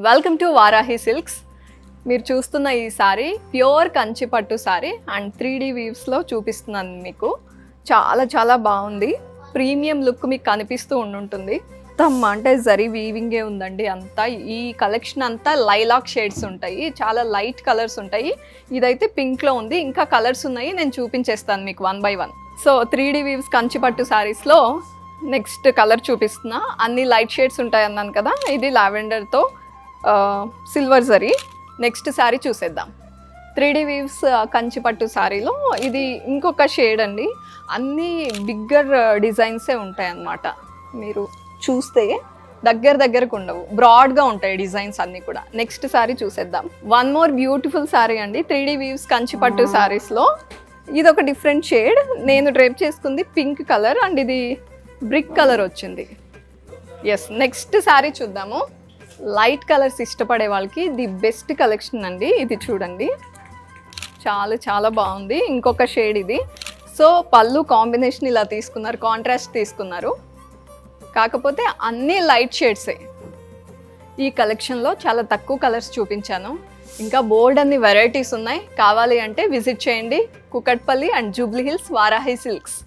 Welcome to Varahi silks. మీరు చూస్తున్న ఈ సారీ ప్యూర్ కంచి పట్టు సారీ అండ్ 3D వీవ్స్లో చూపిస్తున్నాను మీకు. చాలా చాలా బాగుంది. ప్రీమియం లుక్ మీకు కనిపిస్తూ ఉంటుంది. అంటే జరీ వీవింగే ఉందండి అంతా. ఈ కలెక్షన్ అంతా లైలాక్ షేడ్స్ ఉంటాయి, చాలా లైట్ కలర్స్ ఉంటాయి. ఇదైతే పింక్లో ఉంది, ఇంకా కలర్స్ ఉన్నాయి, నేను చూపించేస్తాను మీకు 1 by 1. So 3D weaves Kanchi పట్టు సారీస్లో నెక్స్ట్ కలర్ చూపిస్తున్నా. అన్ని లైట్ షేడ్స్ ఉంటాయి అన్నాను కదా, ఇది లావెండర్తో సిల్వర్ జరీ. నెక్స్ట్ శారీ చూసేద్దాం. 3D వీవ్స్ కంచి పట్టు శారీలో ఇది ఇంకొక షేడ్ అండి. అన్నీ బిగ్గర్ డిజైన్సే ఉంటాయి అన్నమాట. మీరు చూస్తే దగ్గరకు ఉండవు, బ్రాడ్గా ఉంటాయి డిజైన్స్ అన్నీ కూడా. నెక్స్ట్ శారీ చూసేద్దాం. వన్ మోర్ బ్యూటిఫుల్ శారీ అండి 3D వీవ్స్ కంచి పట్టు శారీస్లో. ఇది ఒక డిఫరెంట్ షేడ్. నేను డ్రేప్ చేసుకుంది పింక్ కలర్ అండ్ ఇది బ్రిక్ కలర్ వచ్చింది. ఎస్, నెక్స్ట్ శారీ చూద్దాము. లైట్ కలర్స్ ఇష్టపడే వాళ్ళకి ది బెస్ట్ కలెక్షన్ అండి. ఇది చూడండి, చాలా చాలా బాగుంది. ఇంకొక షేడ్ ఇది. సో పళ్ళు కాంబినేషన్ ఇలా తీసుకున్నారు, కాంట్రాస్ట్ తీసుకున్నారు, కాకపోతే అన్నీ లైట్ షేడ్సే. ఈ కలెక్షన్లో చాలా తక్కువ కలర్స్ చూపించాను, ఇంకా బోల్డ్ అన్ని వెరైటీస్ ఉన్నాయి. కావాలి అంటే విజిట్ చేయండి Kukatpally and Jubilee hills Varahi silks.